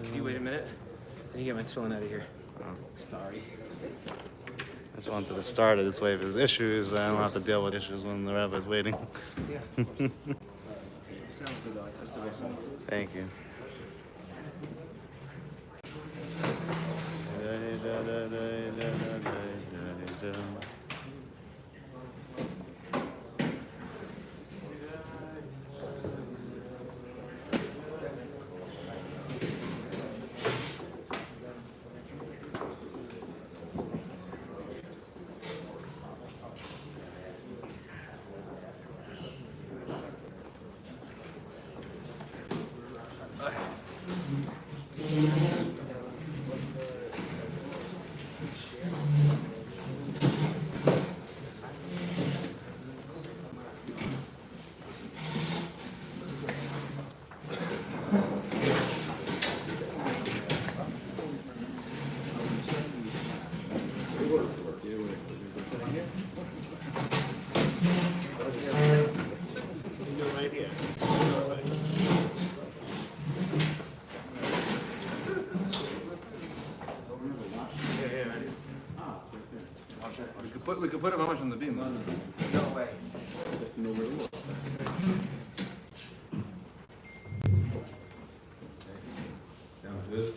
Can you wait a minute? I need to get my tefillin out of here. Oh. Sorry. I just wanted to start it this way. If there's issues, I don't have to deal with issues when the rabbi is waiting. Yeah. Sounds good, though. I tested myself. Thank you. We could put it on the beam. No way. Sounds good.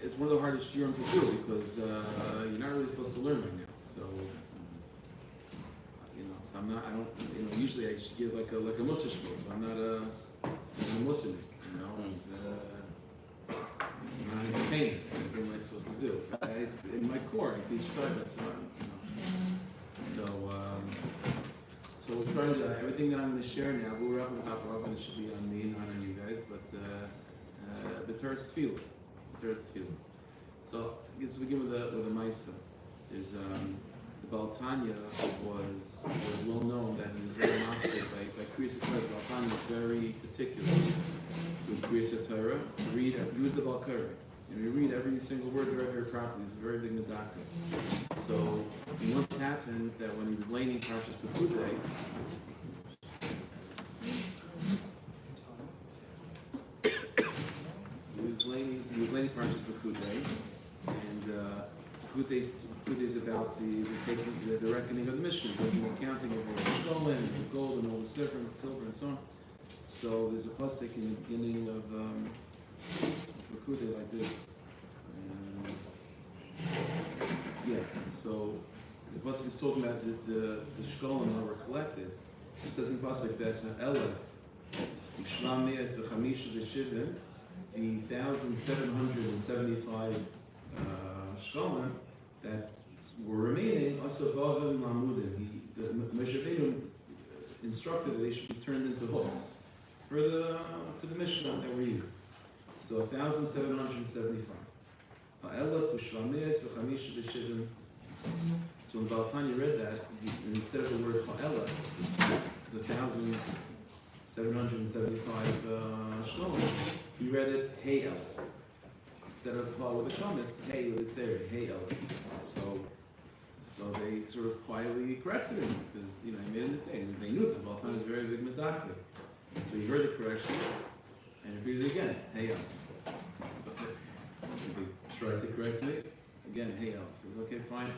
It's one of the hardest shiurim to do because you're not really supposed to learn right now. So so I'm not. I don't. Usually I just give like a mussar shul. I'm not a mussarnik. I'm not entertaining. So what am I supposed to do? So in my core, I teach Torah. That's what So we're trying to do everything that I'm going to share now. We're up on top of it. It should be on me, not on you guys. But the Torah's tefillah. So I guess we begin with a Maisa. Is the Baal Tanya was well known that he was very motivated by Kriyas Torah. The Baal Tanya was very particular with Kriyas Torah. Use the Baal Koreh. And we read every single word very, very properly. He's a very big Medaka. So it once happened that when he was laying Parshas Pekudei, he was laying Parshas Pekudei, and Pekudei is about the reckoning of the mission, the accounting of all the stolen, the gold, and all the silver, and so on. So there's a pasuk in the beginning of Pekudei like this. So the pasuk is talking about the shkolim that were collected. It says in pasuk Vesa Elef Ushma Me'ez V'chamisha V'shivim, the 1,775 shkolim that were remaining. Asavavim Lamudim. The Moshe Rabbeinu instructed that they should be turned into hooks for the Mishnah that were used. So 1,775. Ha'elef u'shvameis v'chamish v'shivim. So when Baal Tanya read that, instead of the word ha'elef, the 1,775 shlomo, he read it hey elef. Instead of ha with the comments, hey with the tzeri, hey elef. So they sort of quietly corrected him because he made a mistake. They knew that Baal Tanya is very big medaktik. So he heard the correction and repeated it again, hey elef. They tried to correct me again, hey elef. Says okay, fine.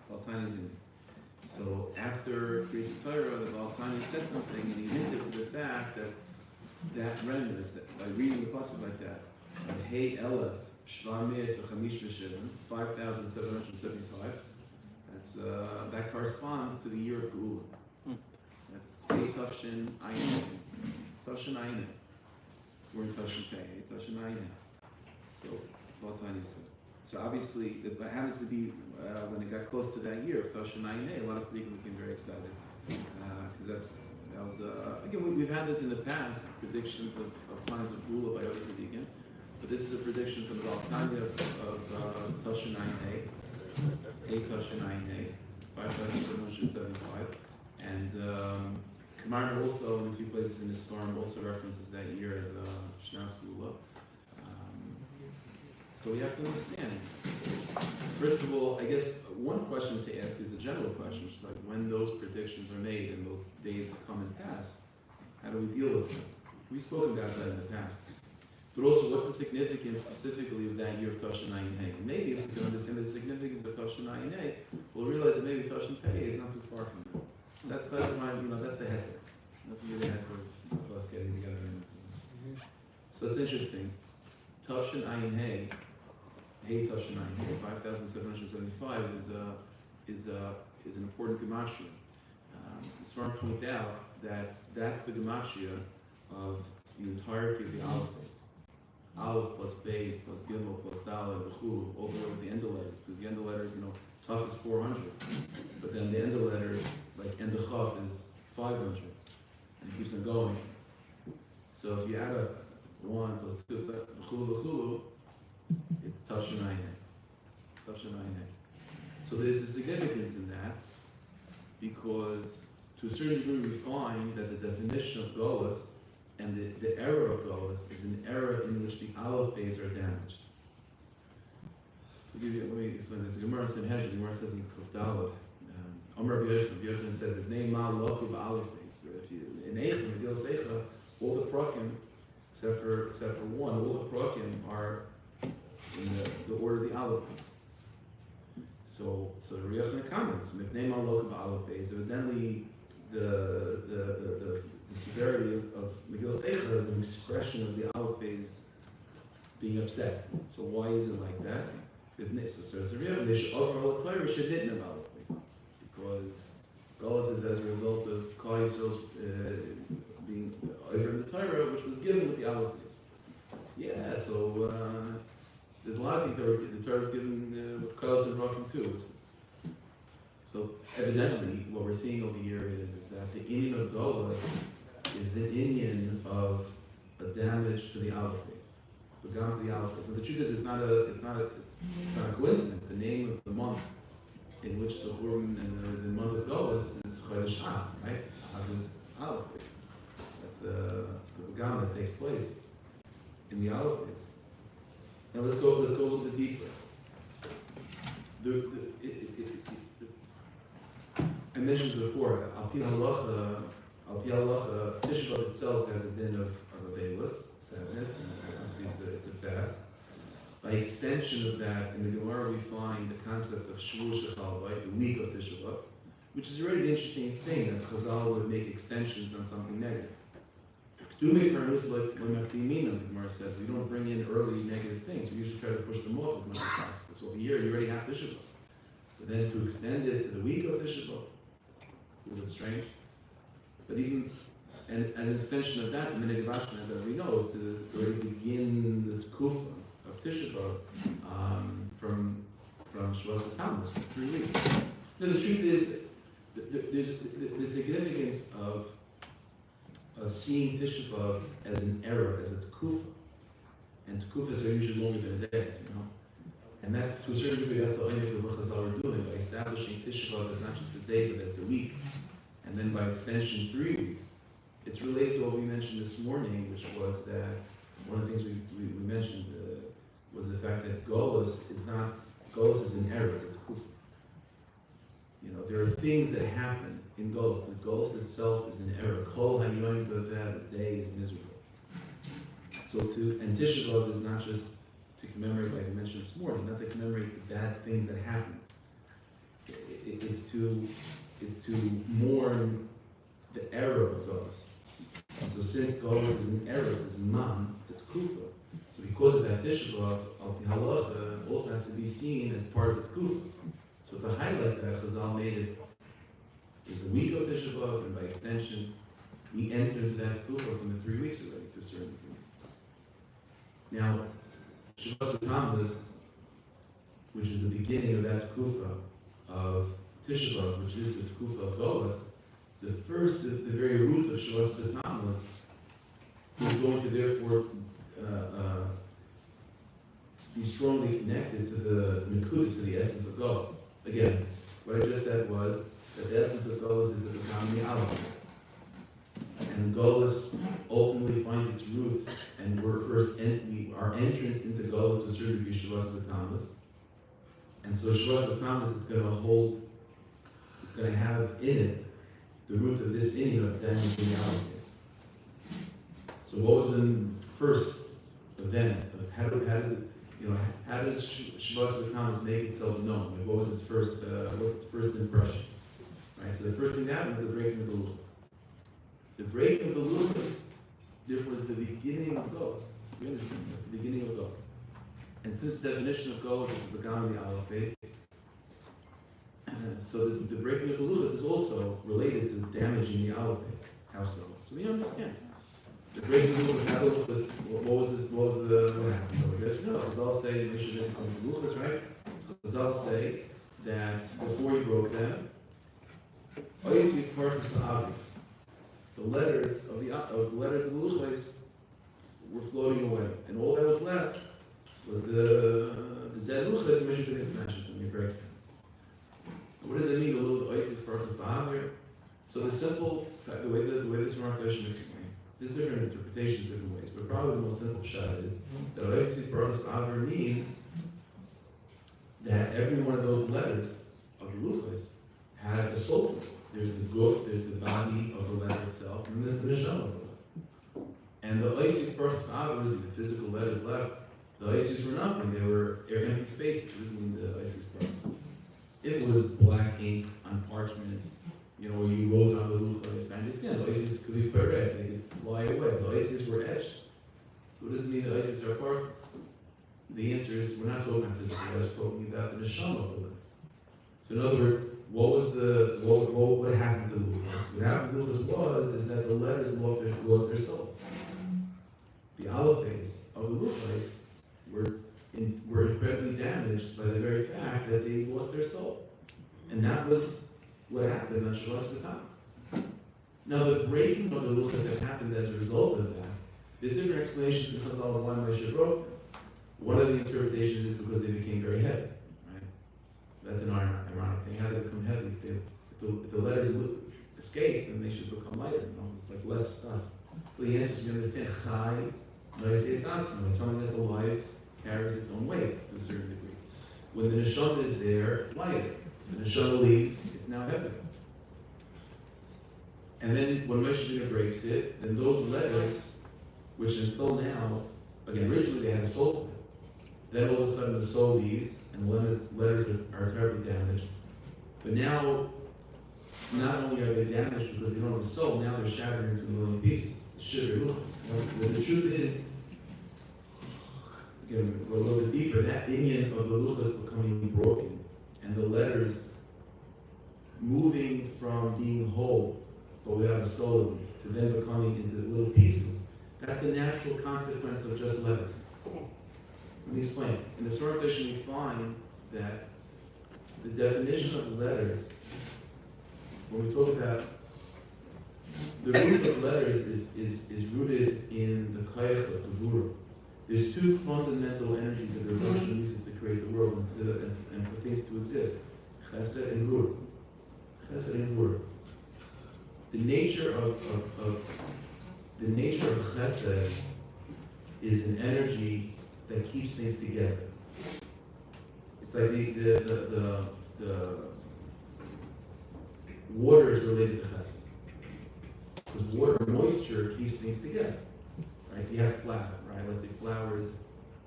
Baal Tanya is in. So after Kriyas Torah, the Baal Tanya said something, and he hinted to the fact that renders that by reading the pasuk like that, hey elef shvameis v'chamish v'shivim, 5,775. That's that corresponds to the year of Gola. That's hey Tavshin Ayin, Tavshin Ayin. We're in Tavshin Pei, hey Tavshin Ayin. So it's Baal Tanya said. So obviously, it happens to be when it got close to that year of Tavshin Ayin, a lot of tzaddikim became very excited because that was again we've had this in the past, predictions of times of Gola by other tzaddikim, but this is a prediction from the Baal Tanya of Tavshin Ayin, Tavshin Ayin, 5,775, and Kamar also in a few places in the storm also references that year as Shnas Gola. So we have to understand. First of all, I guess one question to ask is a general question, which is like when those predictions are made and those days come and pass, how do we deal with them? We've spoken about that in the past. But also, what's the significance specifically of that year of Tavshin Ayin Hey? And maybe if we can understand the significance of Tavshin Ayin Hey, we'll realize that maybe Tavshin Pei is not too far from that. That's why that's the head. That's going to be the head of us getting together. So it's interesting. Tavshin Ayin Hey. Hey Tavshin Ayin Hey, 5,775 is an important gematria. It's far to point out that that's the gematria of the entirety of the Aleph base. Aleph plus Beis plus Gimel plus Dalet B'chu, all the way with the end of letters, because the end of letters, Taf is 400, but then the end of letters, like end of Chaf, is 500, and it keeps on going. So if you add up 1 plus 2, B'chu, it's Tavshin Ayin Hey. Tavshin Ayin Hey. So there's a significance in that because to a certain degree we find that the definition of Golas and the error of Golas is an error in which the Aleph Beis are damaged. So let me explain this. The Gemara in Sanhedrin, the Gemara says in Kuf Daled, Amar Reb Yochanan said that Nei Ma Loku B'Aleph Beis. If you in Eichem, Megillah Seicha, all the prakim, except for one, all the prakim are in the order of the Aleph Beis. So Reb Yochanan comments, Mipnei Ma Loka B'Aleph Beis. Evidently, the severity of Megillah Seicha is an expression of the Aleph Beis being upset. So why is it like that? So says the Rebbe, they should overall Torah should didn't have Aleph Beis because Golas is as a result of Klal Yisrael's being over in the Torah, which was given with the Aleph Beis. Yeah, so there's a lot of things that the Torah is given with Kolos and Rakim too. So evidently, what we're seeing over here is that the inyan of Golas is the inyan of a damage to the Aleph Beis, the gam to the Aleph Beis. And the truth is, it's not a coincidence. The name of the month in which the Hurim and the month of Golas is Chodesh Av, right? Av is Aleph Beis. That's the gam that takes place in the Aleph Beis. Now let's go a little bit deeper. I mentioned before, Al Pi Halacha, Tisha itself has a din of Avelis, sadness, and obviously it's a fast. By extension of that, in the Gemara we find the concept of Shvul Shechal, right, the week of Tisha B'Av, which is a really interesting thing that Chazal would make extensions on something negative. The Gemara says we don't bring in early negative things. We usually try to push them off as much as possible. So over here you already have Tisha B'Av, but then to extend it to the week of Tisha B'Av, it's a little bit strange. But even and as an extension of that, the minhag of Ashkenaz, as everybody knows, to already begin the Tkufa of Tisha B'Av from Shavuos B'Tammuz for 3 weeks. Now the truth is, there's the significance of seeing Tisha B'Av as an era, as a tekufa. And tekufas are usually longer than a day, you know. And that's, to a certain degree, that's the only of what Chazal are doing, by establishing Tisha B'Av as not just a day, but it's a week. And then by extension, 3 weeks. It's related to what we mentioned this morning, which was that one of the things we mentioned was the fact that Golos is an error, it's a tekufa. You know, there are things that happen in Golos, but Golos itself is an error. Kol hayoyim b'avad, the day is miserable. So and Tisha B'Av is not just to commemorate, like I mentioned this morning, not to commemorate the bad things that happened. It's to mourn the error of Golos. So since Golos is an error, it's a man, it's a tekufa. So because of that, Tisha B'Av, halacha, also has to be seen as part of the tekufa. So to highlight that, Chazal made it is a week of Tisha B'Av, and by extension, we enter into that tekufa from the 3 weeks already to a certain degree. Now, Shabbos B'Tammuz, which is the beginning of that tekufa of Tisha B'Av, which is the tekufa of Golos, the very root of Shabbos B'Tammuz is going to therefore be strongly connected to the Nikudah, to the essence of Golos. Again, what I just said was that the essence of Golos is the economy of Golos. And Golos ultimately finds its roots, and our entrance into Golos to a certain degree Shabbos B'Tammuz. And so Shabbos B'Tammuz is going to have in it the root of this inyan of damaging realities. So what was the first event? How does Shabbos B'Tammuz make itself known? Like what was its first? What's its first impression? Right. So the first thing that happened is the breaking of the Luchos. The breaking of the Luchos, therefore, is the beginning of Golos. We understand that's the beginning of Golos. And since the definition of Golos is the began the aleph base, so the breaking of the Luchos is also related to damaging the aleph base. How so? So we understand. The breaking of the Luchos, what happened over here? So no, Chazal say, Mishnah comes to Luchos, right? So Chazal say that before he broke them, Yussie is parchas ba'avi. The letters of the Luchos were floating away, and all that was left was the dead Luchos. Mishnah smashes them, he breaks them. What does it mean? The Yussie is parchas ba'avi. So the way this Mevakshei explains. There's different interpretations, different ways, but probably the most simple shot is that Yussie parchas ba'avi means that every one of those letters of the Luchos had a soul to it. There's the guf, there's the body of the letter itself, and there's the neshama of the letter. And the Yussie parchas ba'avi, the physical letters left, the Yussies were nothing. They were empty spaces. It was mean the Yussie parchas. It was black ink on parchment, where you wrote on the Luchos. I understand, the Yussies could be red, they could fly away. The Yussies were etched. So what does it mean the Yussies are parchas? The answer is, we're not talking about physical letters, we're talking about the neshama of the letters. So in other words, what happened to the Luchos? What happened to the Luchos is that the letters lost their soul. The aleph base of the Luchos were incredibly damaged by the very fact that they lost their soul. And that was what happened on Shabbos B'Tammuz. Now the breaking of the Luchos that happened as a result of that, there's different explanations in Chazal of why Moshe broke them. One of the interpretations is because they became very heavy. Right? That's an ironic thing. How do they become heavy? If the letters escape, then they should become lighter. It's like less stuff. Well, the answer is you understand. Chai, it's not something that's alive carries its own weight to a certain degree. When the neshama is there, it's lighter. The neshama leaves, it's now heavier. And then when Moshe breaks it, then those letters, which until now, again, originally they had a soul to it. Then all of a sudden the soul leaves, and the letters are terribly damaged. But now, not only are they damaged because they don't have a soul, now they're shattered into a million pieces. The truth is, again, we're a little bit deeper, that inyan of the Luchos becoming broken, and the letters moving from being whole, but without a soul at least, to then becoming into little pieces, that's a natural consequence of just letters. Let me explain. In the Swarm tradition, we find that the definition of letters, when we talk about The root of letters is rooted in the koyach of Gevura. There's two fundamental energies that the Hashem uses to create the world and for things to exist: chesed and gvura. Chesed and gvura. The nature of chesed is an energy that keeps things together. It's like the water is related to chesed. Because water, moisture, keeps things together. Right? So you have flour, right? Let's say flowers,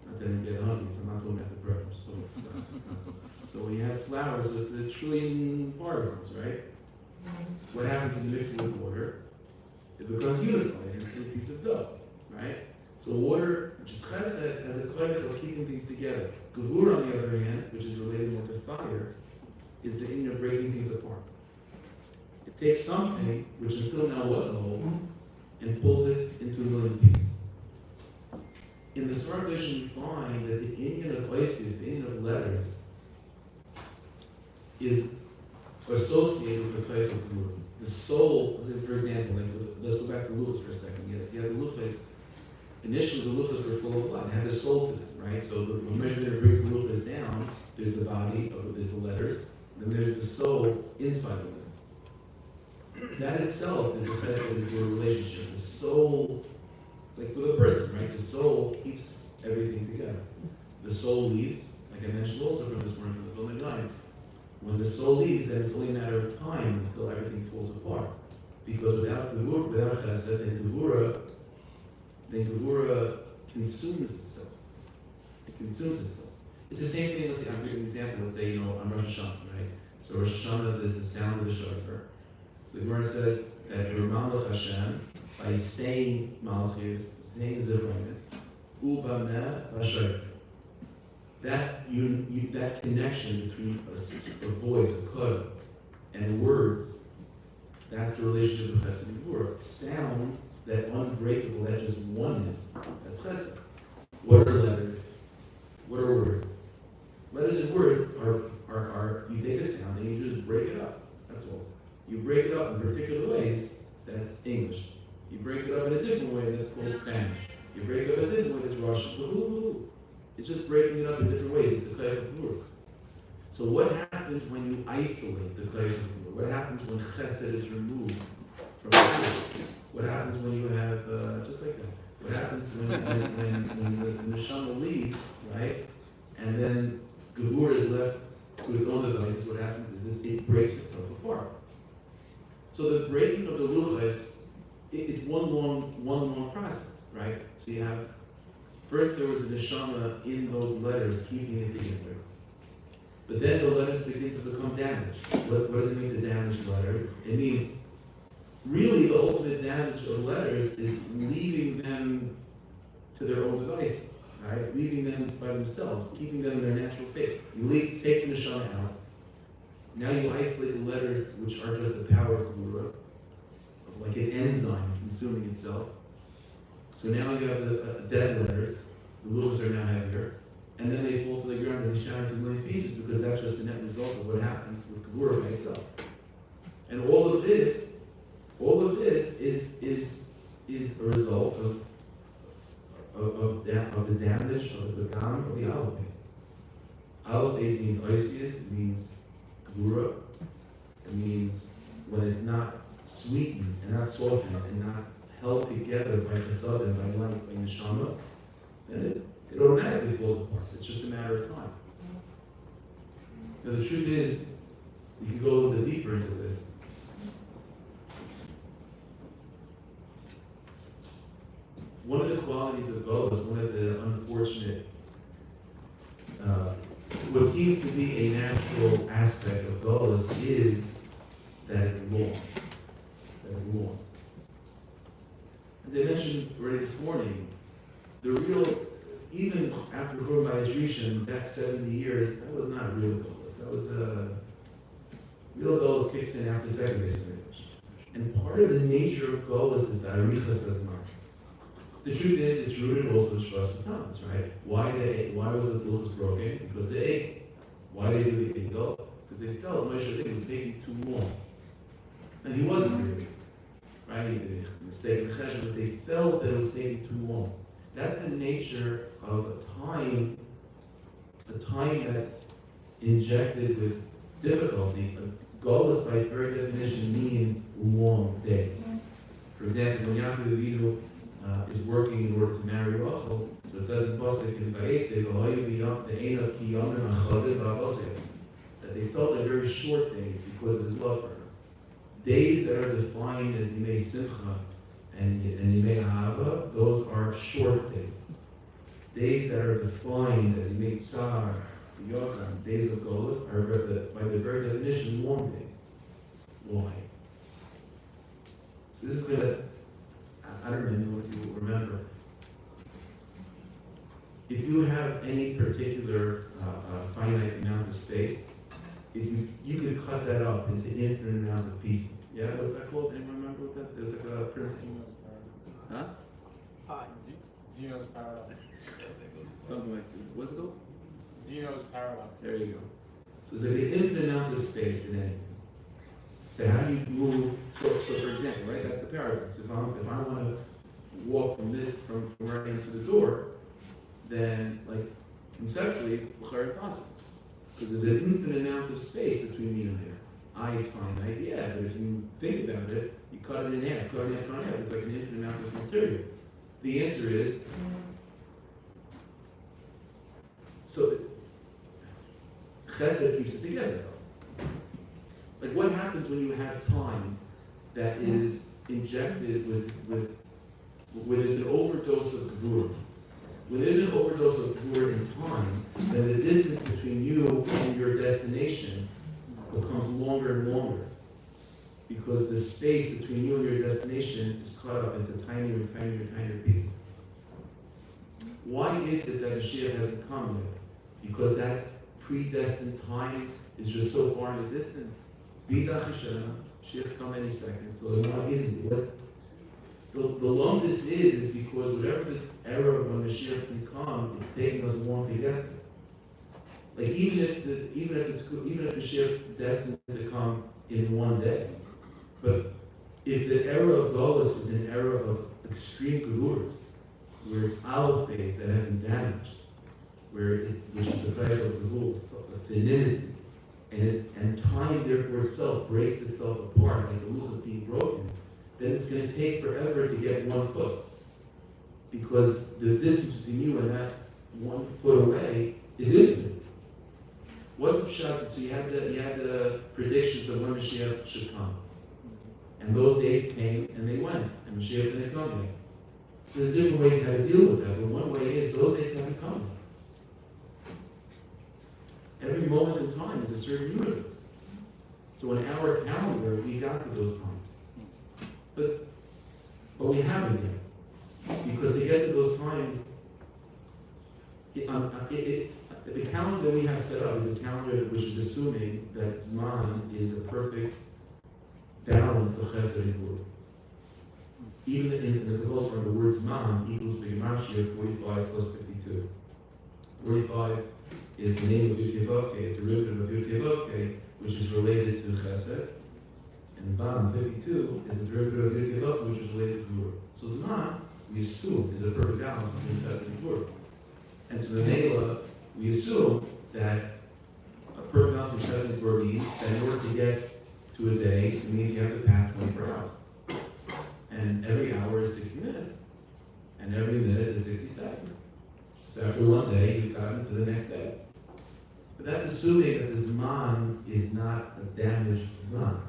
not that I get hungry, so I'm not talking about the bread, I'm just talking about flour. So when you have flour, so it's a trillion particles, right? What happens when you mix it with water? It becomes unified into a piece of dough, right? So water, which is chesed, has a quality of keeping things together. Gevura, on the other hand, which is related more to fire, is the in of breaking things apart. It takes something, which until now was a whole, and pulls it into a million pieces. In the Smart Edition, you find that the Indian of Isis, the Indian of letters, is associated with the type of Gevura. The soul, for example, let's go back to Luchos for a second. Yes, you had the Luchos. Initially, the Luchos were full of blood. It had the soul to them, right? So the measure that brings the Luchos down, there's the body, there's the letters, then there's the soul inside the letters. That itself is a chesed and gvura relationship. The soul, like with a person, right? The soul keeps everything together. The soul leaves, like I mentioned also from this morning from the filming line. When the soul leaves, then it's only a matter of time until everything falls apart. Because without chesed, then Gevura consumes itself. It consumes itself. It's the same thing. Let's say, I'll give you an example. Let's say, on Rosh Hashanah, right? So Rosh Hashanah, there's the sound of the shofar. So the Gemara says that Malach Hashem, by saying Malachis, saying Zevronis, Ubameh Vashayfer. That connection between a voice, a code, and words, that's the relationship of chesed and gvura. Sound, that unbreakable, that just oneness, that's chesed. What are letters? What are words? Letters and words are you take a sound and you just break it up. That's all. You break it up in particular ways, that's English. You break it up in a different way, that's called Spanish. You break it up in a different way, that's Russian. It's just breaking it up in different ways. It's the koyach of Gevura. So what happens when you isolate the koyach of Gevura? What happens when chesed is removed from the What happens when you have, just like that? What happens when the neshama leaves, right? And then Gevura is left to its own devices. What happens is it breaks itself apart. So the breaking of the Luchos, it's one long process, right? So you have, first there was a neshama in those letters keeping it together. But then the letters begin to become damaged. What does it mean to damage letters? It means, really the ultimate damage of letters is leaving them to their own devices, right? Leaving them by themselves, keeping them in their natural state. You take the neshama out. Now you isolate the letters, which are just the power of Gevura, of like an enzyme consuming itself. So now you have the dead letters, the Luchos are now heavier, and then they fall to the ground and they shatter into a million pieces because that's just the net result of what happens with Gevura by itself. And all of this is a result of the damage of the begam of the aleph base. Aleph base means oisius, it means Gevura. It means when it's not sweetened and not softened and not held together by chesed and by light, by neshama, then it automatically falls apart. It's just a matter of time. Now the truth is, we can go a little bit deeper into this. One of the qualities of Gola is one of the unfortunate, what seems to be a natural aspect of Gola is that it's long. That it's long. As I mentioned already this morning, the real, even after Harav Rishon, that 70 years, that was not real Golas. That was real Golas kicks in after the second base of English. And part of the nature of Golas is the arichas hazman. The truth is, it's rooted also in Shvas V'Tamas, right? Why was the Luchos broken? Because they ate. Why did they go? Because they felt Moshe was taking too long. And he wasn't really. right? Mistake in the cheshbon, but they felt that it was taking too long. That's the nature of a time that's injected with difficulty. Gola, by its very definition, means long days. For example, when Yaakov Avinu is working in order to marry Rachel, so it says in Pasuk in Vayetze, that they felt like very short days because of his love for her. Days that are defined as Yimei Simcha and Yimei Ahava, those are short days. Days that are defined as Yimei Tsar, Yocham, days of Golos, are by their very definition long days. Why? So this is going to, I don't know if you remember, if you have any particular finite amount of space, if you could cut that up into infinite amount of pieces. Yeah, what's that called? Anyone remember what that? There's like a principle. Huh? Zeno's paradox. Something like this. What's it called? Zeno's paradox. There you go. So there's like an infinite amount of space in anything. So how do you move? So for example, right? That's the paradox. If I want to walk from where I came to the door, then like conceptually it's impossible. Because there's an infinite amount of space between me and there. It's finite, yeah, but if you think about it, you cut it in half, cut it in half, cut it in half. There's like an infinite amount of material. The answer is, so chesed keeps it together. Like what happens when you have time that is injected with when there's an overdose of Gevura? When there's an overdose of Gevura in time, then the distance between you and your destination becomes longer and longer. Because the space between you and your destination is cut up into tinier and tinier and tinier pieces. Why is it that Mashiach hasn't come yet? Because that predestined time is just so far in the distance. It's B'idach Hashem, Mashiach come any second. So why isn't it? The longest is because whatever the era of when Mashiach can come, it's taking us long to get there. Like even if Mashiach is destined to come in one day, but if the era of Golos is an era of extreme Gevuras, where it's Aleph base that have been damaged, which is the place of Gevura, of femininity, and time therefore itself breaks itself apart, like the Luchos being broken, then it's going to take forever to get 1 foot. Because the distance between you and that 1 foot away is infinite. What's the pshat? So you had the predictions of when Mashiach should come. And those dates came and they went, and Mashiach didn't come yet. So there's different ways how to deal with that, but one way is those dates haven't come. Every moment in time is a certain universe. So in our calendar, we got to those times. But we haven't yet. Because to get to those times, the calendar we have set up is a calendar which is assuming that Zman is a perfect balance of Chesed and Gevura. Even in the Gola, the word Zman equals Mevakshei 45 plus 52. 45 is the name of Yud-Kei, a derivative of Yud-Kei, which is related to Chesed. And Ban 52 is a derivative of Yud-Kei, which is related to Gevura. So Zman, we assume, is a perfect balance between Chesed and Gevura. And so in we assume that a perfect balance between Chesed and Gevura means that in order to get to a day, it means you have to pass 24 hours. And every hour is 60 minutes. And every minute is 60 seconds. So after one day, you've gotten to the next day. But that's assuming that the Zman is not a damaged Zman.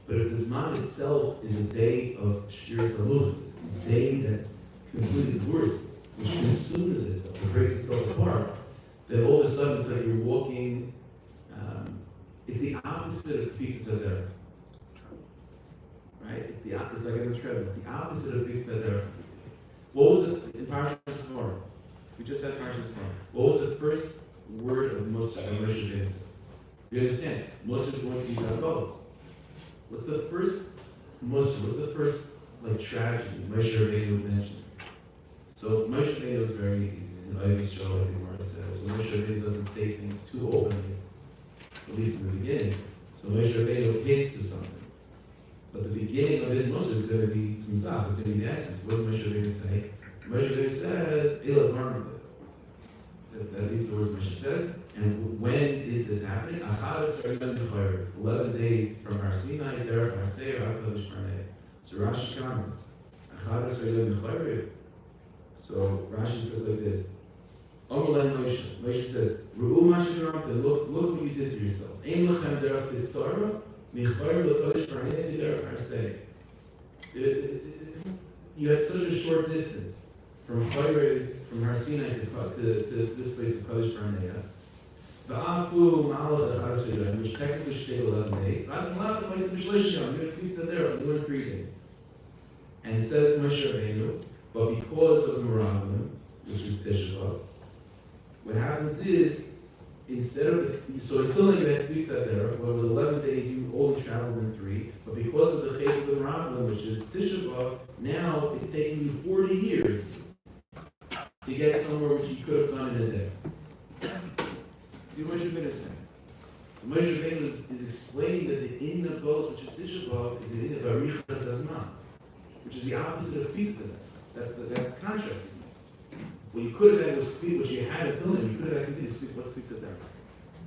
But if the Zman itself is a day of Shviras Luchos, it's a day that's completely worse, which consumes itself, it breaks itself apart, then all of a sudden it's like you're walking, it's the opposite of Kfitzas Hadar. Right? It's like on a treadmill. It's the opposite of Kfitzas Hadar. What was in Parashat Sefar? We just had Parashat Sefar. What was the first word of Moshe? You understand? Moshe is going to be Zakutinsky. What's the first Moshe? What's the first tragedy Moshe Rabbeinu mentions? So Moshe Rabbeinu is very easy. In Oiv Yisrael, like the Gemara says. So Moshe Rabbeinu doesn't say things too openly, at least in the beginning. So Moshe Rabbeinu hints to something. But the beginning of his Musa is going to be Tzmuzach, it's going to be the essence. What does Moshe Rabbeinu say? Moshe Rabbeinu says, Ela Parma. That these words Moshe says. And when is this happening? 11 days from Har Sinai, Derech Har Seir, HaKadosh Barnei. So Rashi comments. So Rashi says like this. Moshe says, look what you did to yourselves. You had such a short distance from Har Sinai to this place of Kadosh Barnea. Which technically should take 11 days. You had there 3 days. And says Moshe Rabbeinu, but because of Meraglim, which is Tisha B'Av, what happens is, instead of so until then you had Tfisa there, well, it was 11 days, you only traveled in 3, but because of the Chayt of Meraglim, which is Tisha B'Av, now it's taking you 40 years to get somewhere which you could have done in a day. See what Moshe Rabbeinu is saying. So Moshe Rabbeinu is explaining that the Inn of Gola, which is Tisha B'Av, is the Inn of Arichas Hazman, which is the opposite of Tfisa. That's the contrast is made. What you could have had was what you had until then. You could have had continuous. What's Tfisa there?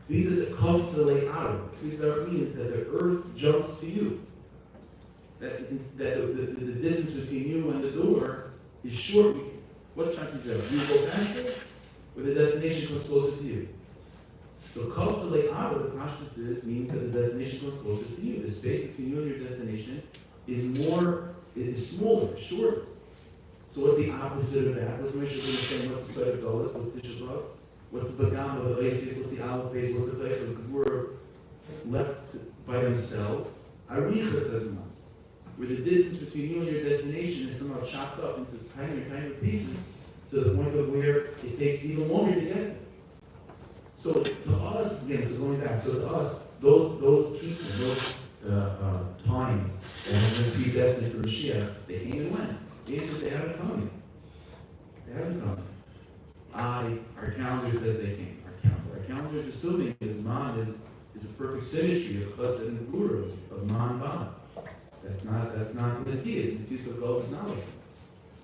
Tfisa is a kofzalei aro. Tfisa means that the earth jumps to you. That the distance between you and the door is short. What's Pshat there? You go faster, or the destination comes closer to you. So kofzalei aro, the pashtus means that the destination comes closer to you. The space between you and your destination is smaller, shorter. So what's the opposite of that? What's Moshe Rabbeinu saying? What's the side of Golas? What's Tisha B'Av? What's the Bagam of the Isis? What's the Aleph base? What's the Chayk of the Gevura left by themselves? Arichas Hazman, where the distance between you and your destination is somehow chopped up into tinier pieces to the point of where it takes even longer to get there. So to us, again, so going back, so to us, those keeps and those times that have been predestined for Mashiach, they came and went. The answer is they haven't come yet. They haven't come yet. Our calendar says they came. Our calendar is assuming that Man is a perfect symmetry of Chesed and Gevura, of Man Ban. That's not the Metzias. The Metzias of Golas is not like that.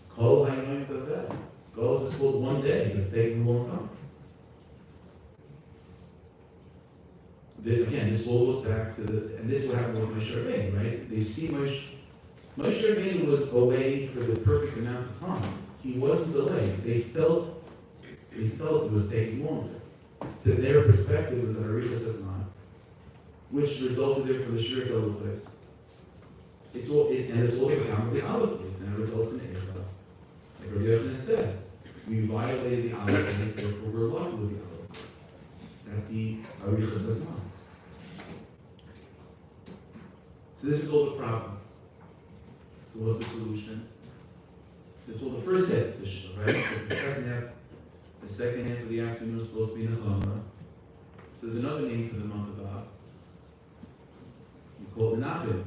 Kol Hayom Taveh. Golas is called one day, but it's taking a long time. Again, this all goes back to and this is what happened with Moshe Rabbeinu, right? They see Moshe Rabbeinu was away for the perfect amount of time. He wasn't delayed. They felt it was taking longer. To their perspective, it was an Arichas Hazman, which resulted there from the Shiras Luchos. It's all the account of the Aleph base, and it results in Eicha. Like Reb Joey Newcomb said, we violated the Aleph base, therefore we're lucky with the Aleph base. That's the Arichas Hazman. So this is all the problem. So what's the solution? That's all the first half of Tisha, right? The second half of the afternoon is supposed to be Nechama. So there's another name for the month of Av. You call it Menachem.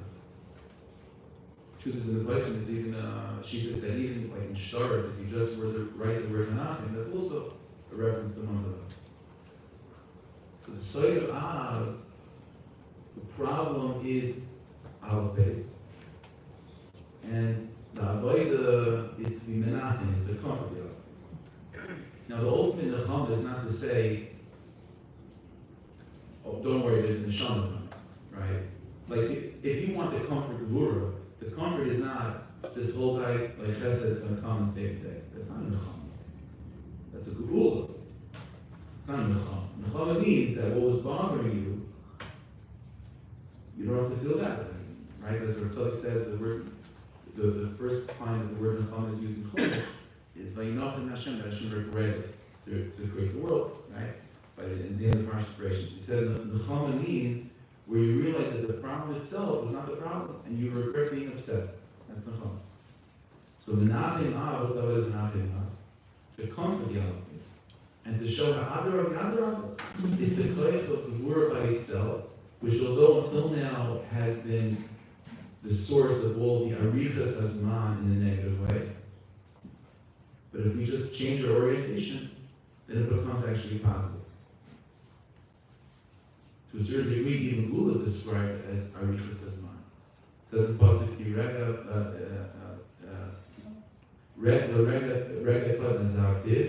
Truth is, in the question is even Shlita said even like in Shtaros, if you just were to write the word Menachem, that's also a reference to the month of Av. So the side of Av, the problem is Aleph base. And the avodah is to be menachem, is to comfort the Aleph base. Now the ultimate nechama is not to say, oh, don't worry, there's a neshama coming, right? Like if you want to comfort Gevura, the comfort is not this whole guy like Chesed is going to come and save the day. That's not a nechama. That's a Gola. It's not a nechama. Nechama means that what was bothering you, you don't have to feel that way. Right? As Reb says, the first time that the word Nechama is used in Chumash is Vayinochem Hashem, that Hashem created to create the world, right? By the end of the Parashas Bereshit. He said Nechama means where you realize that the problem itself was not the problem, and you regret being upset. That's Nechama. So Menachem Av, what's that word Menachem Av? To comfort the Aleph, and to show how Adarab is the Koyach of Gevura by itself, which although until now has been the source of all the Arichas Hazman in a negative way. But if we just change our orientation, then it becomes actually positive. To a certain degree, even Gola is described as Arichas Hazman. says in Pasuk, Rega Kod Nezaktiv,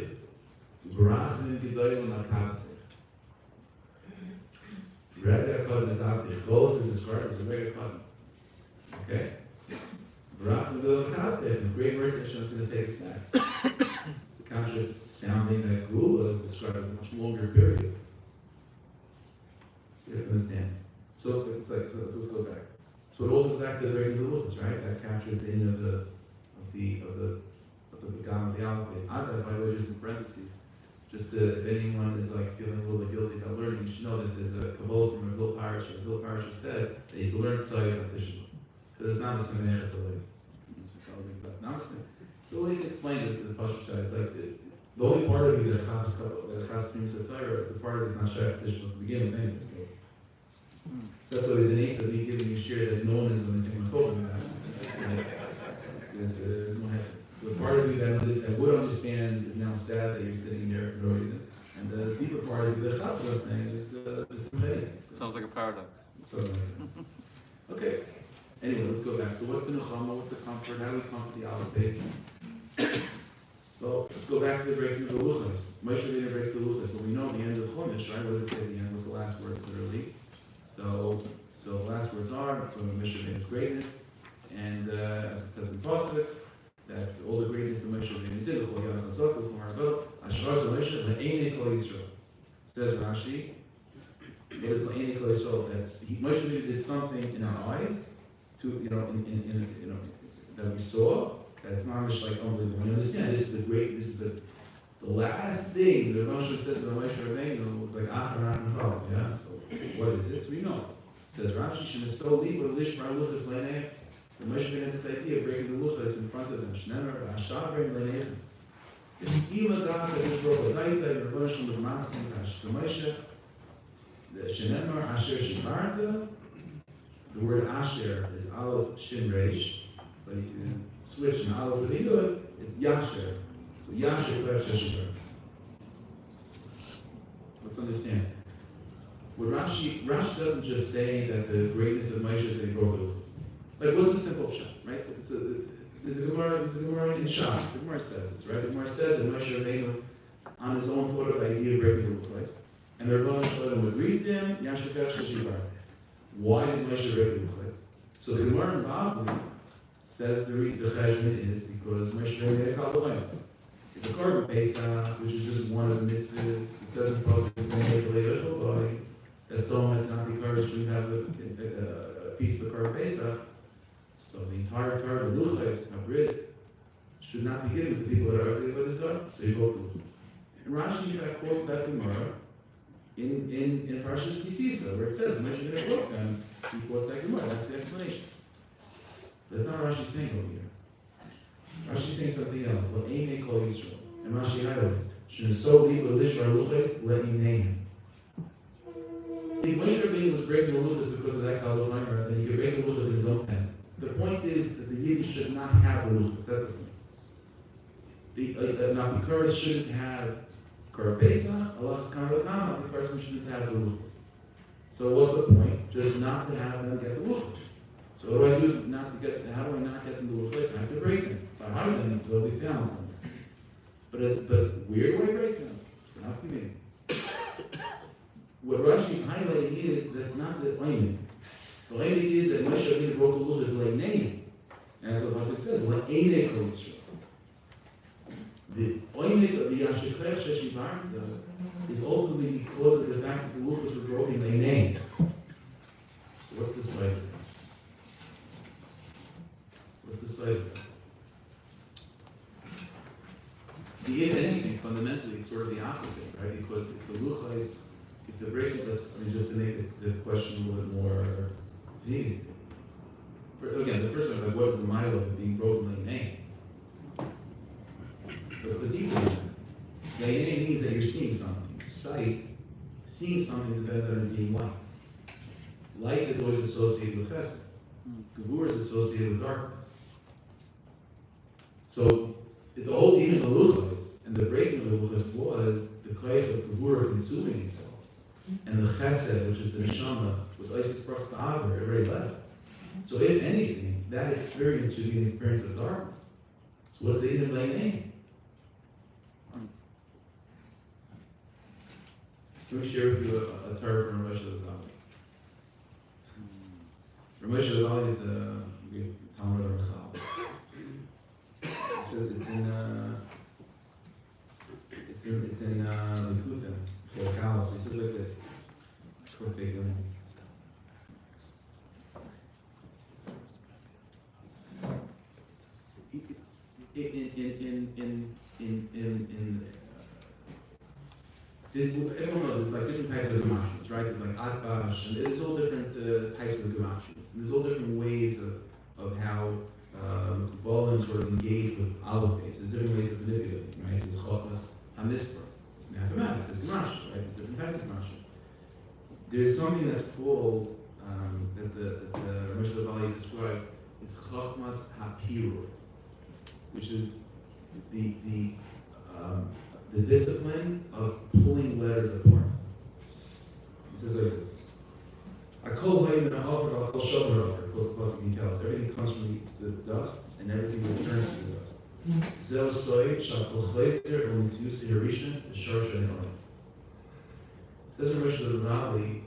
Barachim Gedolim Makavseh. Rega Kod Nezaktiv. Gola is described as a Rega Kod. Okay? Barachim Gedolim Makavseh. And great mercy Hashem is going to take us back. The conscious sounding that Gola is described as a much longer period. So you have to understand. So it's like, so let's go back. So it all goes back to the very Luchos, right? That captures the end of the Gam of the Aleph place. Ada, by the way, just in parentheses, just to, if anyone is like feeling a little bit guilty about learning, you should know that there's a Kabbalah from a Vil Parasha. The Vil Parasha said that you can learn Sayyid on Tisha. Because it's not a Seminary Salayim. It's the way it's explained to the Pashut Shai. It's like the only part of you that Chas Pnimis HaTorah is the part that's not Shaykh Tisha to begin with anyway. So that's why there's an ace of me giving you share that no one is understanding what I'm talking about. There's no heaven. So the part of you that would understand is now sad that you're sitting there for no reason. And the deeper part of you that Chas was saying is sympathetic. Sounds like a paradox. So, okay. Anyway, let's go back. So what's the Nechama? What's the comfort? How do we come to the Aleph base? So let's go back to the breaking of the Luchos. Moshe Rabbeinu breaks the Luchos. But we know at the end of the Chumash, right? What does it say at the end? What's the last words literally? So the last words are from Moshe Rabbeinu's greatness, and as it says in Pasuk, that all the greatness that Moshe Rabbeinu did, says Rashi, what is La'enei Kol Yisrael? That's Moshe Rabbeinu did something in our eyes, to that we saw. That's mamish like unbelievable. You understand? This is the last thing that Moshe says to Moshe Rabbeinu was like Acharan Chal. Yeah. So what is it? So we know. It says Rashi Shemeso Liba Lish Bar Luchos Leinei. The Moshe Rabbeinu had this idea of breaking the Luchos in front of them. Shnemer Hashaber Leinei. This Ila Das Hakadosh Baruch Hu Zaita and Rebbeinu Shalom was masking Kash. The Moshe, the Shnemer Asher Shibarta. The word Asher is Aleph Shin Reish, but if you switch an Aleph to Yud, it's Yasher. So Yasher Kach Shibar. Let's understand. What Rashi doesn't just say that the greatness of Moshe is that he broke the Luchos. Like, what's the simple shot, right? So there's a Gemara in Shas. The Gemara says this, right? The Gemara says that Moshe Rabbeinu, on his own, thought of the idea of breaking the Luchos, and the Rebbeinu Shalom would greet them, Yasher Kach Shibar. Why did Moshe break the Luchos? So the Gemara in Bavli says the cheshbon is because Moshe Rabbeinu had Kal V'Chaim. The Korban Pesach, which is just one of the mitzvahs, it says in Pasuk that someone that's not the Korban should have a piece of the Korban Pesach. So the entire Torah, the Luchos, Habris, should not be given to people that are ugly by the Zohar. So you broke the Luchos. And Rashi in fact quotes that Gemara in Parshas Kisisa, where it says Moshe Rabbeinu broke them. He quotes that Gemara. That's the explanation. That's not Rashi saying over here. Rashi saying something else. La'enei Kol Yisrael. And Rashi highlights, Sheneso Liba Lish Bar Luchos La'enei. If Moshe Rabbeinu was breaking the Luchos because of that Kal V'Chaim, then he could break the Luchos in his own pen. The point is that the Yidden should not have the Luchos. That's the point. The Nechama shouldn't have Korban Pesach. Allah's kind of Nechama. The person shouldn't have the Luchos. So what's the point? Just not to have them get the Luchos. So what do I do not to get? How do I not get them to the place? I have to break them. If I hide them, they'll be found somewhere. But where do I break them? So not for me. What Rashi is highlighting is that's not the oinik. The oinik is that Moshe Rabbeinu broke the Luchos Leinei. And that's what Pasuk says. La'enei Kol Yisrael. The oinik of the Yasher Kach Shibarta is ultimately because of the fact that the Luchos were broken Leinei. So what's the side of that? What's the side of that? See, if anything, fundamentally, it's sort of the opposite, right? Because if the Luchos, if the breaking, just to make the question a little bit more easy. Again, the first one, like, what is the mile of it being broken Leinei? But the deeper than that, Leinei means that you're seeing something. Sight, seeing something depends on it being light. Light is always associated with chesed. Gevura is associated with darkness. So the whole theme of the Luchos and the breaking of the Luchos was the koyach of Gevura consuming itself. And the chesed, which is the Nechama, was Isis Brach's Ba'aver, it already left. So if anything, that experience should be an experience of darkness. So what's the Eden name? Let me share with you a Torah from Ramesh Levali. Ramesh Levali is the Talmud of Rechal. It says it's in Luchos, so he says like this. It's quite big. Everyone knows it's like different types of gematries, right? It's like atbash, and there's all different types of gematries. And there's all different ways of how Gola sort of engage with aleph base. There's different ways of manipulating, right? So it's chokmas hamispar. It's mathematics. It's gematria, right? There's different types of gematria. There's something that's called that the Ramesh Levali describes is chokmas hapirur, which is the discipline of pulling letters apart. It says like this. Everything comes from the dust and everything returns to the dust. It says in Rosh Hashanah,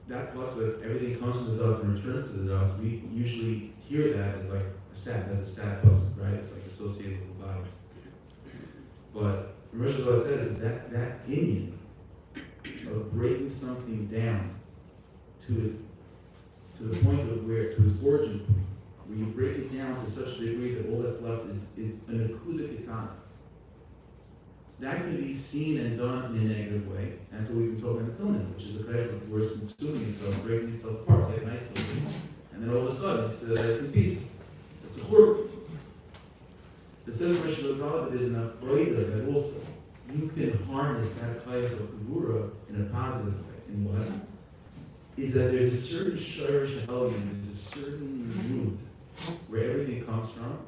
that pasuk, everything comes from the dust and returns to the dust, we usually hear that as like a sad, that's a sad pasuk, right? It's like associated with vibes. But Rosh Hashanah says that Indian of breaking something down to the point of to its origin point, where you break it down to such a degree that all that's left is an akuda kitana. That can be seen and done in a negative way. That's what we've been talking until now, which is the kind of where it's consuming itself, breaking itself apart, it's like a nice building, and then all of a sudden it's in pieces. It's a horrible. It says in Rosh Hashanah that there's enough freuda that also you can harness that type of Gevura in a positive way. In what? Is that there's a certain shirish element, there's a certain root where everything comes from,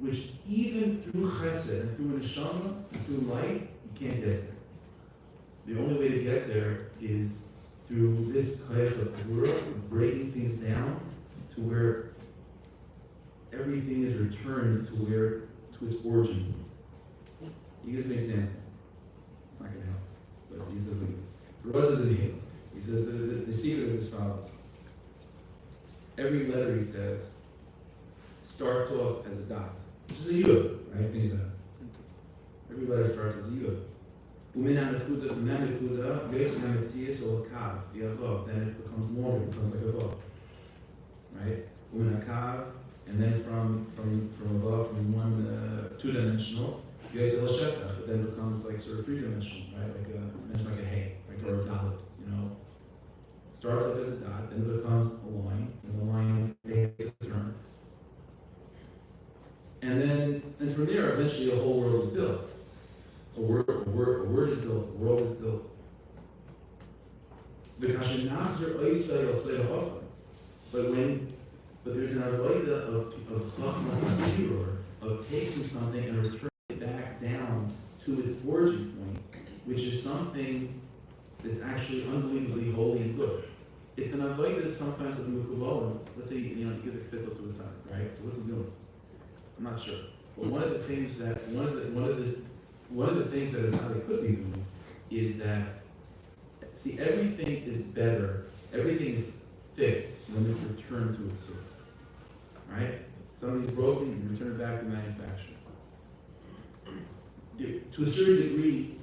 which even through chesed and through neshama and through light, you can't get there. The only way to get there is through this kind of Gevura, breaking things down to where everything is returned to its origin. You guys make sense? It's not going to help. But he says like this. He says the secret is as follows. Every letter, he says, starts off as a dot, which is a yud, right? Think of that. Every letter starts as a yud. From that nakuda, then it becomes longer, it becomes like a vav. Right? And then from above, from one two-dimensional, you get to Lasheta, but then it becomes like sort of three-dimensional, right? Like a hay, right? Or a dalet, you know. Starts off as a dot, then it becomes a line, and the line takes a turn. And from there, eventually a whole world is built. A word is built, a world is built. But there's an avodah of chachmas of taking something and returning it back down to its origin point, which is something that's actually unbelievably holy and good. It's an avodah sometimes with Mekubalim. Let's say you give a fiddle to its side, right? So what's he doing? I'm not sure. But one of the things that it's how they could be doing is that everything is better, everything is fixed when it's returned to its source. Right? Something's broken, you return it back to manufacture. To a certain degree,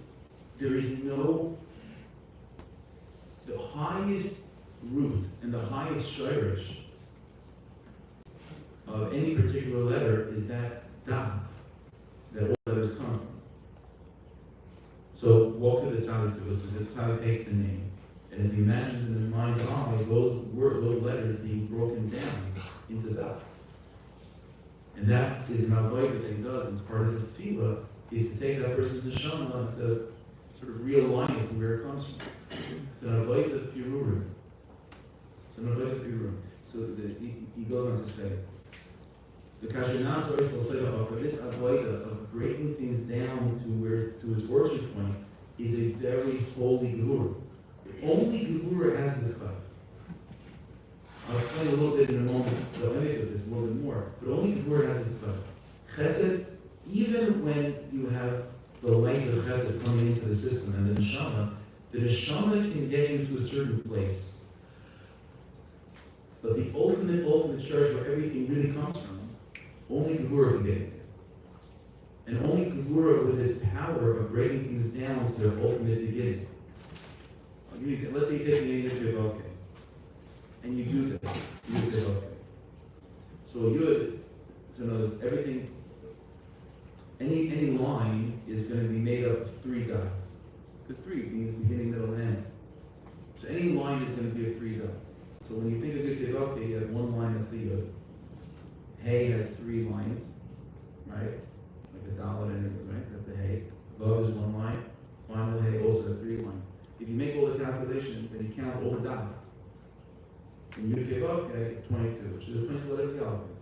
there is the highest root and the highest shirish of any particular letter is that dot that all letters come from. So what could the tzaddik do? So the tzaddik takes the name, and if he imagines in his mind's eye those letters being broken down into dots. And that is an avodah that he does, and it's part of his tefillah, is to take that person's neshama to sort of realign it to where it comes from. It's an avodah of pirurim. It's an avodah of pirurim. So he goes on to say, the kashanas for this avodah of breaking things down to its origin point is a very holy Gevura. Only Gevura has this life. I'll explain a little bit in a moment the limit of this a little bit more. But only Gevura has this stuff. Chesed, even when you have the light of Chesed coming into the system and the Nechama can get you to a certain place. But the ultimate church where everything really comes from, only Gevura can get you there. And only Gevura with its power of breaking things down to their ultimate beginning. I'll give you an example. Let's say you take the English Mevakshei, and you do this. You do Mevakshei. So so in other words, everything, any line is going to be made up of 3 dots. Because 3 means beginning, middle, and end. So any line is going to be of 3 dots. So when you think of Mevakshei, you have one line that's the Yud. Hey has 3 lines, right? Like a dollar and a right? That's a Hey. Vav is 1 line. Final Hey also has 3 lines. If you make all the calculations and you count all the dots, in Mevakshei, it's 22, which is the 22 letters of the alphabet.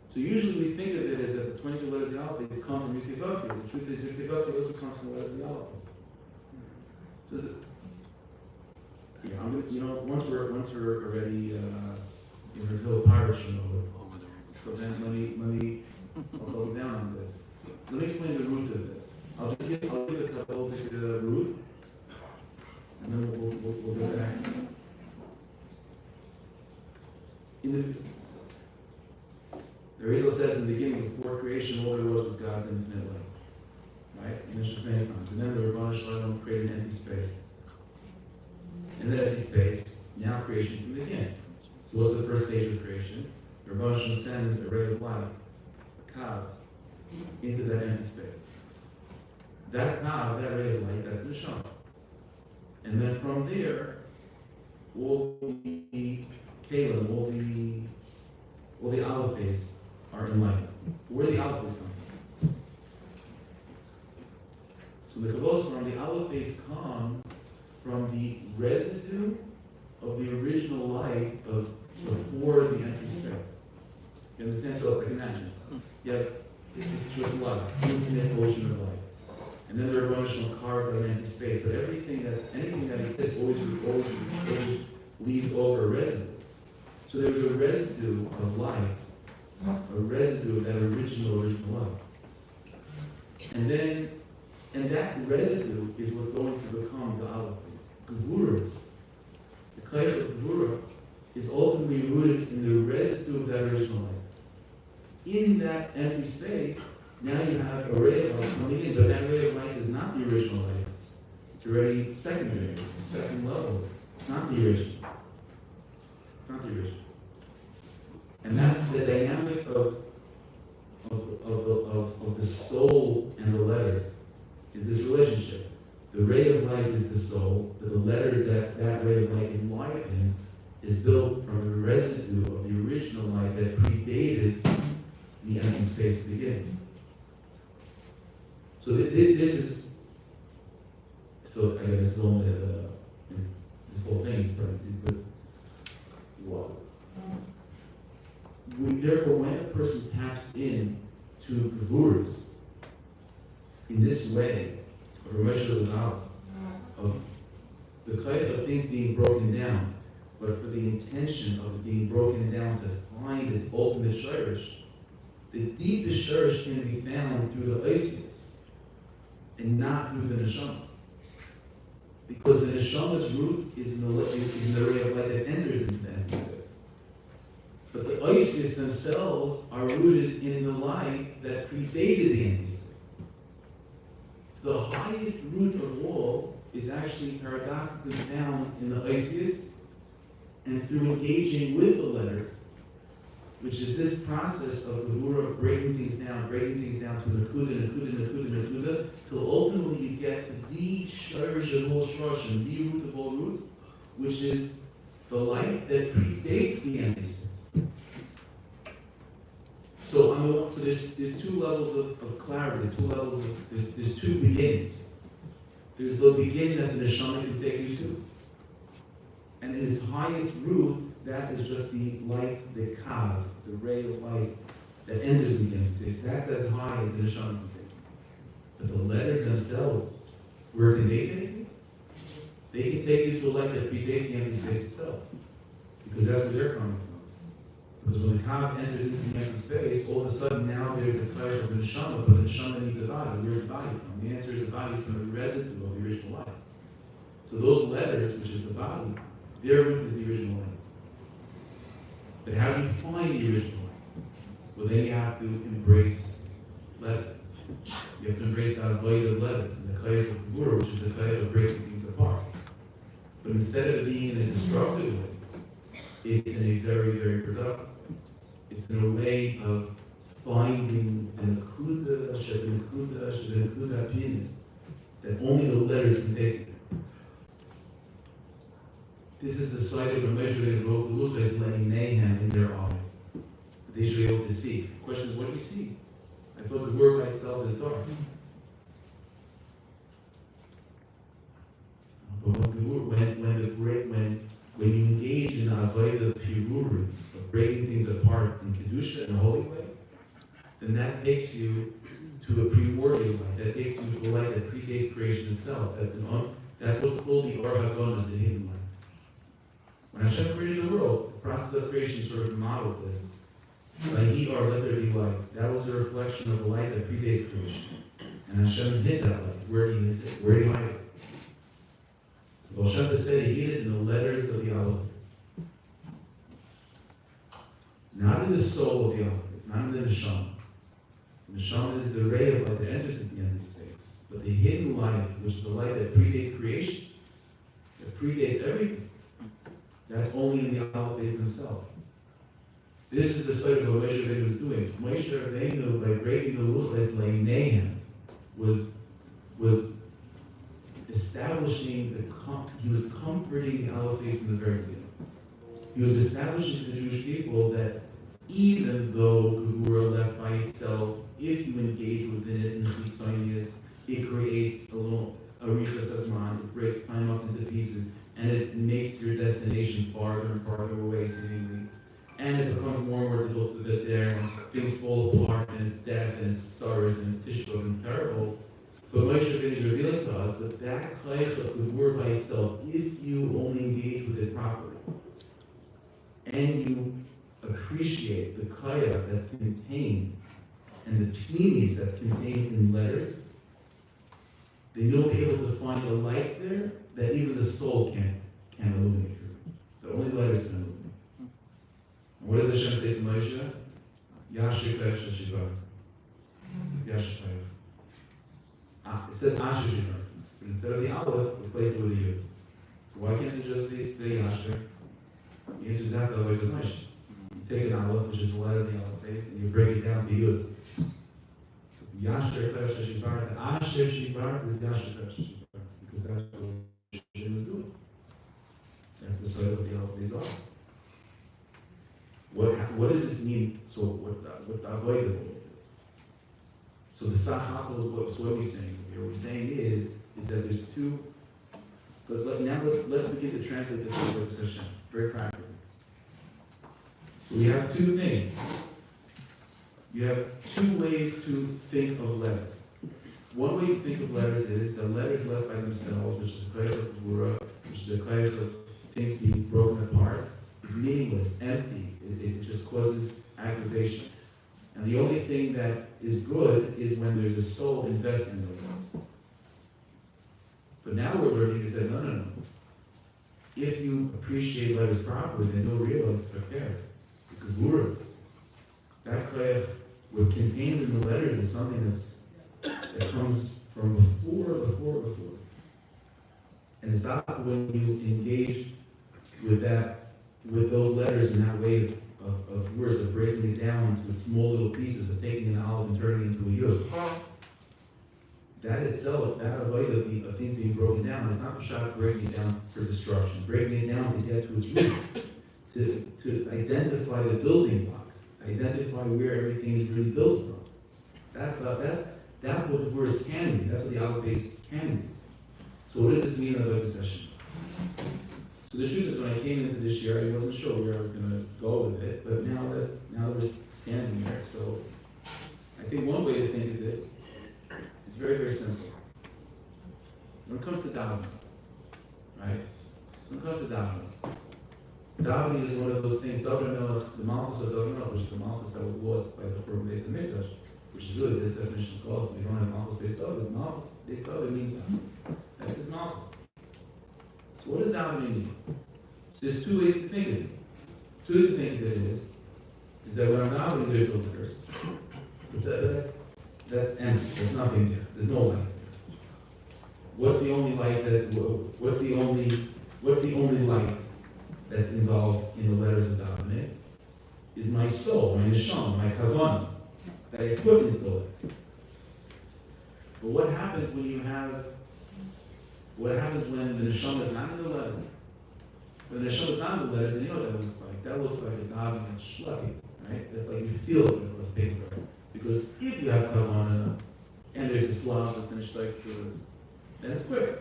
So usually we think of it as that the 22 letters of the alphabet come from Mevakshei. The truth is Mevakshei also comes from the letters of the alphabet. So I'm gonna, once we're already in reveal pirate so then let me I'll go down on this. Let me explain the root of this. I'll give a couple of the root, and then we'll go back. The Rizal says in the beginning, before creation, all there was God's infinite light. Right? You mentioned many times. And then the Rabbanu Shalom created an empty space. And that empty space, now creation can begin. So what's the first stage of creation? The Rabbanu Shalom sends a ray of light, a kav, into that empty space. That kav, that ray of light, that's the Nechama. And then from there, all the kalim, all the olive base are enlightened. Where do the olive base come from? So the Kabbalah from the olive base come from the residue of the original light of before the empty space. You understand? So like imagine, you have it's just light, infinite ocean of light. And then there are emotional cars that are empty space, but anything that exists always leaves over a residue. So there's a residue of light, a residue of that original light. And that residue is what's going to become the olive base. Gevuras, the clay of Gevura is ultimately rooted in the residue of that original light. In that empty space, now you have a ray of light coming in, but that ray of light is not the original light. It's already secondary. It's the second level. It's not the original. It's not the original. And that the dynamic of the soul and the letters is this relationship. The ray of light is the soul, but the letters that ray of light enlightens is built from the residue of the original light that predated the empty space to begin. So this is, so I guess this is only this whole thing is parentheses, but wow. Therefore, when a person taps in to Gevuras in this way, of of the kind of things being broken down, but for the intention of it being broken down to find its ultimate shirish, the deepest shirish can be found through the Yussie and not through the Nechama. Because the Neshama's root is in the ray of light that enters into the empty space. But the Yussie themselves are rooted in the light that predated the empty space. So the highest root of all is actually paradoxically found in the Yussie and through engaging with the letters, which is this process of Gevura breaking things down to Nakuda, till ultimately you get to the shirish of all shoroshim, the root of all roots, which is the light that predates the empty space. So there's 2 levels of clarity, there's 2 beginnings. There's the beginning that the Nechama can take you to. And in its highest root, that is just the light, the kav, the ray of light that enters the empty space. That's as high as the Nechama can take you. But the letters themselves, where can they take you? They can take you to a light that predates the empty space itself. because that's where they're coming from. Because when the Kav enters into the empty space, all of a sudden now there's a clash of the Nechama, but the Nechama needs a body. Where's the body from? The answer is the body is from the residue of the original life. So those letters, which is the body, their root is the original life. But how do you find the original life? Well, then you have to embrace letters. You have to embrace the avoid of letters, and the clash of Gevura, which is the clash of breaking things apart. But instead of being in a destructive way, it's in a very, very productive way. It's in a way of finding an akuda, shebekuda penis that only the letters can take. This is the site of a measuring wrote the Luchos letting mayhem in their eyes. That they should be able to see. The question is, what do you see? I thought the word by itself is dark. But when you engage in avodah piruri, of breaking things apart in kedusha in a holy way, then that takes you to a primordial light. That takes you to a light that predates creation itself. That's what's called the Or HaGon, the hidden light. When Hashem created the world, the process of creation sort of modeled this. Let there be light. That was a reflection of the light that predates creation. And Hashem hid that light. Where did he hid it? Where did he hide it? So Hashem said he hid it in the letters of the Aleph. Not in the soul of the Aleph. It's not in the Nechama. The Nechama is the ray of light that enters into the empty space. But the hidden light, which is the light that predates creation, that predates everything, that's only in the Aleph themselves. This is the site of what Moshe Rabbeinu was doing. Moshe Rabbeinu, by breaking the Luchos Leinehem, was establishing he was comforting the Aleph from the very beginning. He was establishing to the Jewish people that even though Gevura left by itself, if you engage within it in the Chitzonius, it creates a little arichas asman, it breaks time up into pieces, and it makes your destination farther and farther away seemingly. And it becomes more and more difficult to get there, and things fall apart, and it's death, and it's sorrows, and it's Tisha, and it's terrible. But Moshe Rabbeinu is revealing to us that that chayach of Gevura by itself, if you only engage with it properly, and you appreciate the chayach that's contained, and the pnimis that's contained in letters, then you'll be able to find a light there that even the soul can't illuminate through. The only letters can illuminate. And what does Hashem say to Moshe? Yashir Kayach Shashibah. It's Yashir Kayach. It says Asher Shibah. But instead of the Aleph, replace it with a Yud. So why can't you just say Yashir? The answer is that's the way with Moshe. You take an Aleph, which is the letter of the Aleph base, and you break it down to Yud. So it's Yashir Kayach Shashibah. The Asher Shibah is Yashir Kayach Shashibah. Because that's what Hashem was doing. That's the side of the Aleph base are. What does this mean? So what's the avoid of all of this? So the sachakol is what we're saying here. What we're saying is that there's two. But now let's begin to translate this into this Hashem very practically. So we have two things. You have two ways to think of letters. One way to think of letters is the letters left by themselves, which is a clash of Gevura, which is a clash of things being broken apart. It's meaningless, empty. It just causes aggravation. And the only thing that is good is when there's a soul invested in those. But now we're learning to say, no. If you appreciate letters properly, then you'll realize prepare. The Gevuras, that clay was contained in the letters is something that comes from before. And it's not when you engage with those letters in that way of words, of breaking it down into small little pieces, of taking an olive and turning it into a yud. That itself, that avodah of things being broken down, is not the shot breaking it down for destruction, breaking it down to get to its root, to identify the building blocks, identify where everything is really built from. That's what the verse can be. That's what the olive base can be. So what does this mean about the session? So the truth is, when I came into this year, I wasn't sure where I was going to go with it, but now that we're standing here, so I think one way to think of it is very, very simple. When it comes to davening, right? So when it comes to davening, Davening is one of those things. David Melech, the Malchus of David Melech, which is the Malchus that was lost by the Harav based on Mikdash, which is really the definition of Gola. So we don't have Malchus based David. Malchus based David means that. That's his Malchus. So what does Davening mean? So there's two ways to think of it. Two ways to think of it is that when I'm davening, there's no letters. But that's empty. There's nothing there. There's no light. What's the only light that's involved in the letters of davening? Is my soul, my neshama, my kavanah that I put into the letters. But what happens when the neshama is not in the letters? When the neshama is not in the letters, then you know what that looks like. That looks like a davening that's schleppy, right? That's like you feel it when it's paper. Because if you have kavanah and there's this love that's going to strike to us, then it's quick.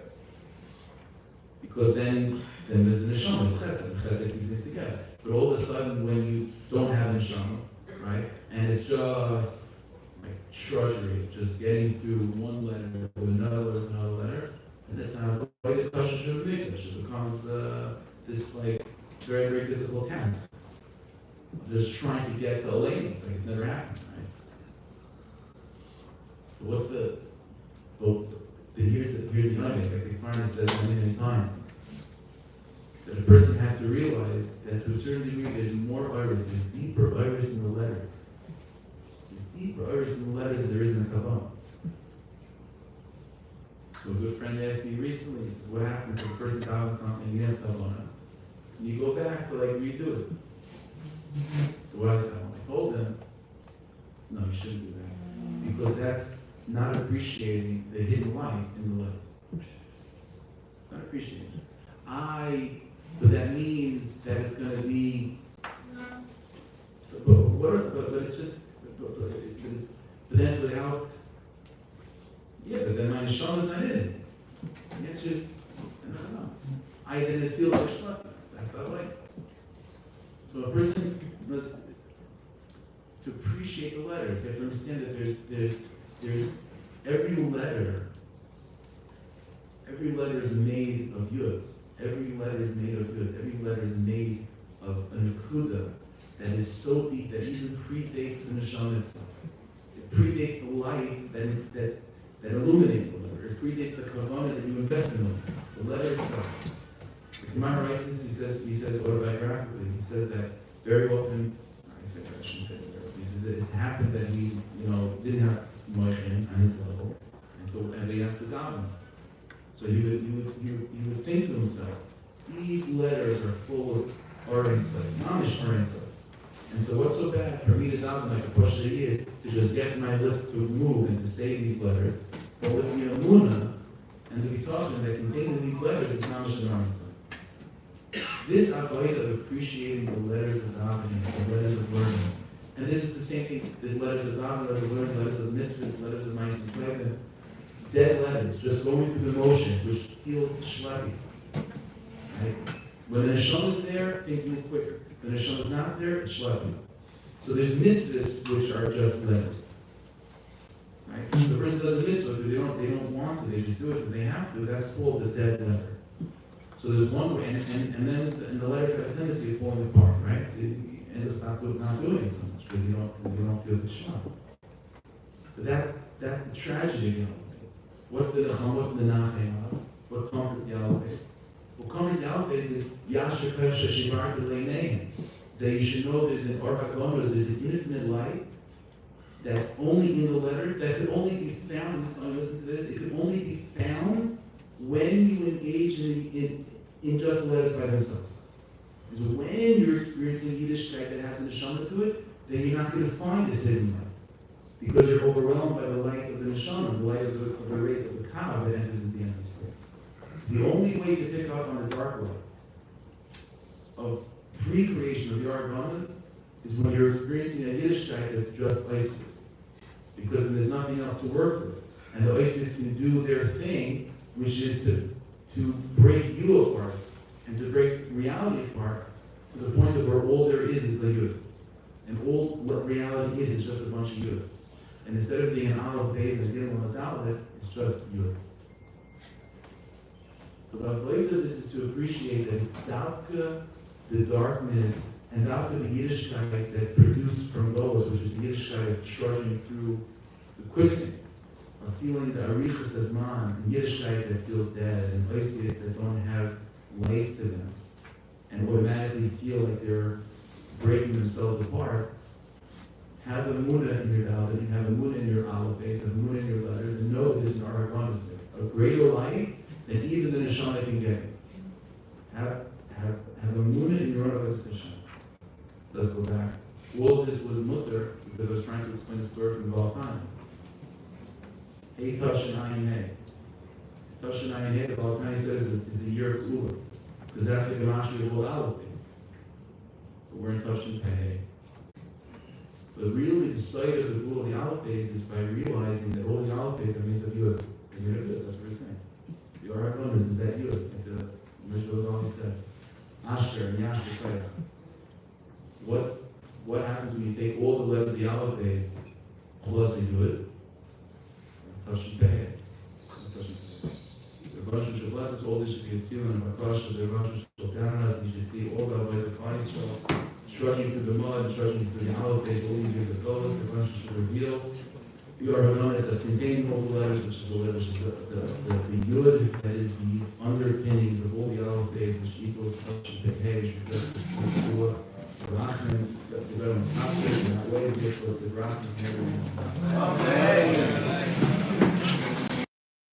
Because then there's the neshama, it's chesed, and chesed keeps things together. But all of a sudden, when you don't have neshama, right, and it's just like drudgery, just getting through one letter with another letter, and that's not quite a question to make. It becomes this like very, very difficult task of just trying to get to a lane. It's like it's never happened, right? So here's the idea, like the Quran says many times, that a person has to realize that to a certain degree there's more iris, there's deeper iris in the letters. There's deeper iris in the letters than there is in the Kavanah. So a good friend asked me recently, he says, what happens if a person davens something and you have Kavanah? And you go back to like redo it. So what I tell him? I told him, no, you shouldn't do that. Because that's not appreciating the hidden light in the letters. It's not appreciating it. But that means that it's going to be. So, but it's just. But then it's without. Yeah, but then my neshama is not in it. It's just. I don't know. Then it feels like Shlita. That's not right. So a person must to appreciate the letters. You have to understand that there's every letter is made of yuds. Every letter is made of yuds. Every letter is made of a nekuda that is so deep that even predates the neshama itself. It predates the light that illuminates the letter. It predates the kavanah that you invest in the letter itself. The Gemara writes this. He says autobiographically. He says that very often. I shouldn't say that very often. He says that it's happened that he didn't have much on his level, and he asked the daven. So he would think to himself, these letters are full of our insight, mamish our insight. And so what's so bad for me to daven like a posheir to just get my lips to move and to say these letters, but with the amuna and to be talking that contained in these letters is mamish our insight. This avodah of appreciating the letters of davening, the letters of learning, and this is the same thing. There's letters of davening, letters of learning, letters of mitzvahs, letters of mice and plevin. Dead letters, just going through the motions, which feels schleppy. Right? When the neshama is there, things move quicker. When the neshama is not there, it's schleppy. So there's mitzvahs which are just letters. Right? The person does a mitzvah because they don't want to, they just do it because they have to. That's called the dead letter. So there's one way, and then the letters have a tendency of falling apart, right? So you end up not doing it so much because you don't feel the shama. But that's the tragedy of the What's the Nechama? What's the Nechama? What comforts the Alpes? What comforts the Alpes is Yasher Kasha Shivar Le'neim. That you should know there's an Orhagonos, there's an infinite light that's only in the letters, that could only be found, listen to this, it could only be found when you engage in just the letters by themselves. Because when you're experiencing Yiddishkeit that has a neshama to it, then you're not going to find this hidden light. Because you're overwhelmed by the light of the neshama, the light of the rate of the kav that enters into the empty space. The only way to pick up on the dark light of pre-creation of the Argonas is when you're experiencing a Yiddishkeit that's just ISIS. Because then there's nothing else to work with. And the ISIS can do their thing, which is to break you apart and to break reality apart to the point of where all there is the Yud. And all what reality is just a bunch of Yuds. And instead of being an olive base and dealing with a dalet, it's just Yud. So the avodah of this is to appreciate that it's davka the darkness, and after the Yiddishkeit that's produced from Gola, which is the Yiddishkeit trudging through the quicksand, a feeling the arichas as man, and Yiddishkeit that feels dead, and places that don't have life to them, and automatically feel like they're breaking themselves apart. Have a Muna in your Dalit, have a Muna in your Aleph base, have a Muna in your letters, and know there's an Aragonis, a greater light than even the Nechama can get. Have a Muna in your own position. So let's go back. All this was mutter because I was trying to explain the story from the Balkan. Hey, Tasha Nayin Hey. Tasha Nayin Hey, the Balkan says is the year of Gola, because that's the Gemashi of all Aleph base. But we're in Tasha Pei. But really, the sight of the Gola of the Aleph base is by realizing that all the Aleph base are means of Yud. The Yud of Yud, that's what we're saying. The Aragon is that Yud, like the Mishnah always said. Asher and Yasher Chaya. What happens when you take all the letters of the Aleph base plus a Yud? That's Tashin Pei. The Rosh Hashanah bless us, all this should be a tefillah and Bakasha, the Rosh Hashanah down us, you should see all the way the Klal Yisrael trudging through the mud, trudging through the Aleph base, all these years of Golas, the Rosh Hashanah reveal. You are honest that's containing all the letters, which is the letters, the Yud, that is the underpinnings of all the Aleph base, which equals Tashin Pei, which is the Rachman, the Rebbe Mevakshei, and that way this was the Rachman and everything.